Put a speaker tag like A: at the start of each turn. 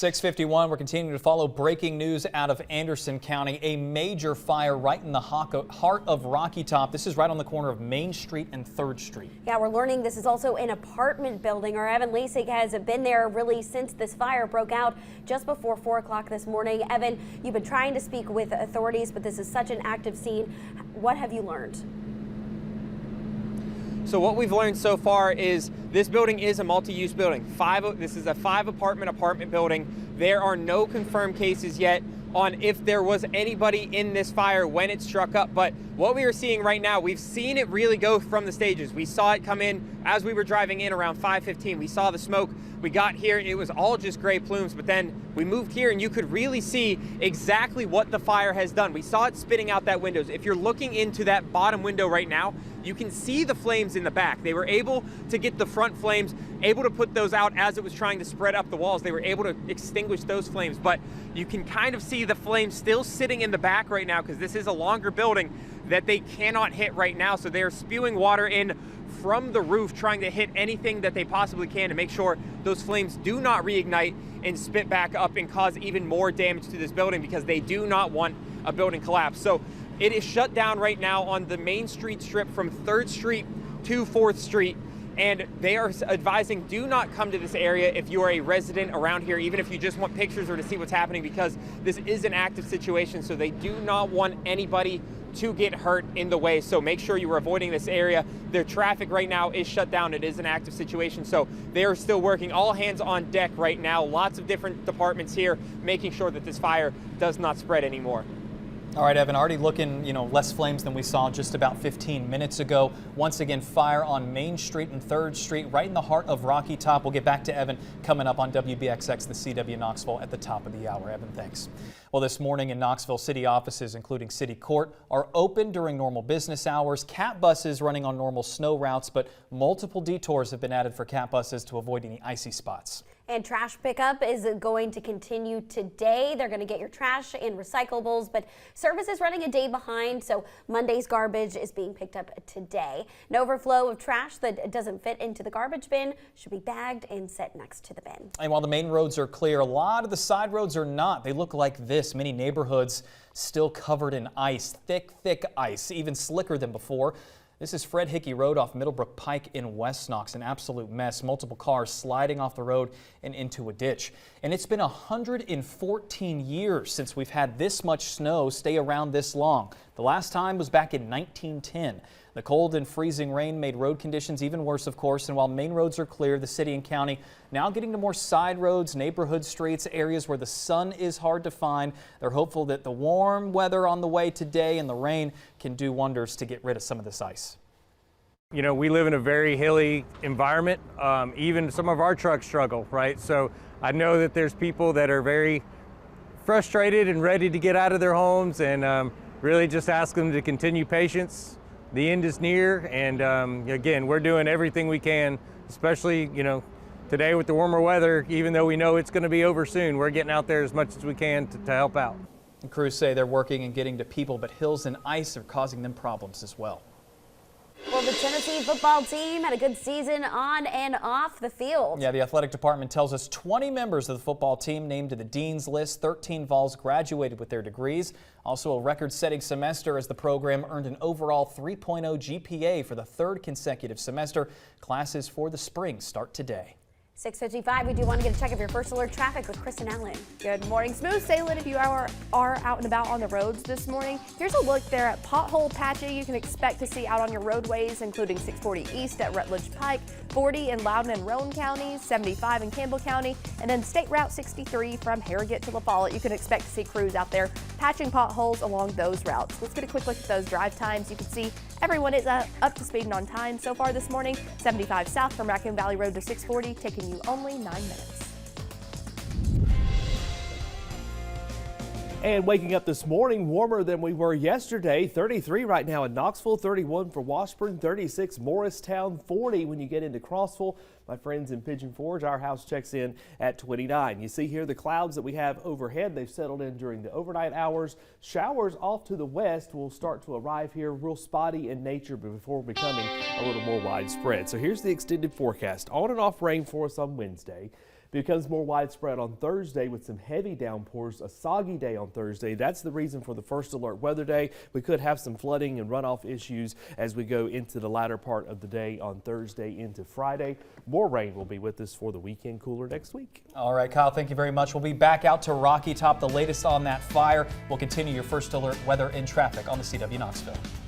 A: 6:51, we're continuing to follow breaking news out of Anderson County. A major fire right in the heart of Rocky Top. This is right on the corner of Main Street and 3rd Street.
B: Yeah, we're learning this is also an apartment building. Our Evan Lasik has been there really since this fire broke out just before 4 o'clock this morning. Evan, you've been trying to speak with authorities, but this is such an active scene. What have you learned?
C: So what we've learned so far is this building is a multi-use building. This is a 5-apartment building. There are no confirmed cases yet on if there was anybody in this fire when it struck up. But what we are seeing right now, we've seen it really go from the stages. We saw it come in as we were driving in around 5:15. We saw the smoke. We got here, it was all just gray plumes, but then we moved here and you could really see exactly what the fire has done. We saw it spitting out that windows. If you're looking into that bottom window right now, you can see the flames in the back. They were able to get the front flames, able to put those out as it was trying to spread up the walls. They were able to extinguish those flames, but you can kind of see the flames still sitting in the back right now because this is a longer building that they cannot hit right now. So they're spewing water in from the roof, trying to hit anything that they possibly can to make sure those flames do not reignite and spit back up and cause even more damage to this building because they do not want a building collapse. So it is shut down right now on the Main Street strip from 3rd Street to 4th Street. And they are advising do not come to this area if you are a resident around here, even if you just want pictures or to see what's happening, because this is an active situation. So they do not want anybody to get hurt in the way. So make sure you are avoiding this area. Their traffic right now is shut down. It is an active situation. So they are still working, all hands on deck right now. Lots of different departments here making sure that this fire does not spread anymore.
A: All right, Evan, already looking, less flames than we saw just about 15 minutes ago. Once again, fire on Main Street and 3rd Street, right in the heart of Rocky Top. We'll get back to Evan coming up on WBXX, the CW Knoxville, at the top of the hour. Evan, thanks. Well, this morning in Knoxville, city offices, including City Court, are open during normal business hours. CAT buses running on normal snow routes, but multiple detours have been added for CAT buses to avoid any icy spots.
B: And trash pickup is going to continue today. They're going to get your trash and recyclables, but service is running a day behind, so Monday's garbage is being picked up today. An overflow of trash that doesn't fit into the garbage bin should be bagged and set next to the bin. And
A: while the main roads are clear, a lot of the side roads are not. They look like this. Many neighborhoods still covered in ice, thick ice, even slicker than before. This is Fred Hickey Road off Middlebrook Pike in West Knox, an absolute mess. Multiple cars sliding off the road and into a ditch. And it's been 114 years since we've had this much snow stay around this long. The last time was back in 1910. The cold and freezing rain made road conditions even worse, of course, and while main roads are clear, the city and county now getting to more side roads, neighborhood streets, areas where the sun is hard to find. They're hopeful that the warm weather on the way today and the rain can do wonders to get rid of some of this ice.
D: We live in a very hilly environment. Even some of our trucks struggle, right? So I know that there's people that are very frustrated and ready to get out of their homes, and really just ask them to continue patience. The end is near, and again, we're doing everything we can, especially, today with the warmer weather. Even though we know it's going to be over soon, we're getting out there as much as we can to help out.
A: And crews say they're working and getting to people, but hills and ice are causing them problems as well.
B: Well, the Tennessee football team had a good season on and off the field.
A: Yeah, the athletic department tells us 20 members of the football team named to the dean's list. 13 Vols graduated with their degrees. Also a record-setting semester as the program earned an overall 3.0 GPA for the 3rd consecutive semester. Classes for the spring start today.
B: 6:55, we do want to get a check of your first alert traffic with Kristen Allen.
E: Good morning. Smooth sailing if you are out and about on the roads this morning. Here's a look there at pothole patching you can expect to see out on your roadways, including 640 east at Rutledge Pike, 40 in Loudoun and Roane counties, 75 in Campbell County, and then State Route 63 from Harrogate to La Follette. You can expect to see crews out there patching potholes along those routes. Let's get a quick look at those drive times. You can see everyone is up to speed and on time so far this morning. 75 south from Raccoon Valley Road to 640, taking you only 9 minutes.
F: And waking up this morning warmer than we were yesterday. 33 right now in Knoxville, 31 for Washburn, 36 Morristown, 40 when you get into Crossville. My friends in Pigeon Forge, our house checks in at 29. You see here the clouds that we have overhead. They've settled in during the overnight hours. Showers off to the west will start to arrive here, real spotty in nature before becoming a little more widespread. So here's the extended forecast. On and off rain for us on Wednesday. becomes more widespread on Thursday with some heavy downpours, a soggy day on Thursday. That's the reason for the first alert weather day. We could have some flooding and runoff issues as we go into the latter part of the day on Thursday into Friday. More rain will be with us for the weekend cooler next week.
A: All right, Kyle, thank you very much. We'll be back out to Rocky Top, the latest on that fire. We'll continue your first alert weather and traffic on the CW Knoxville.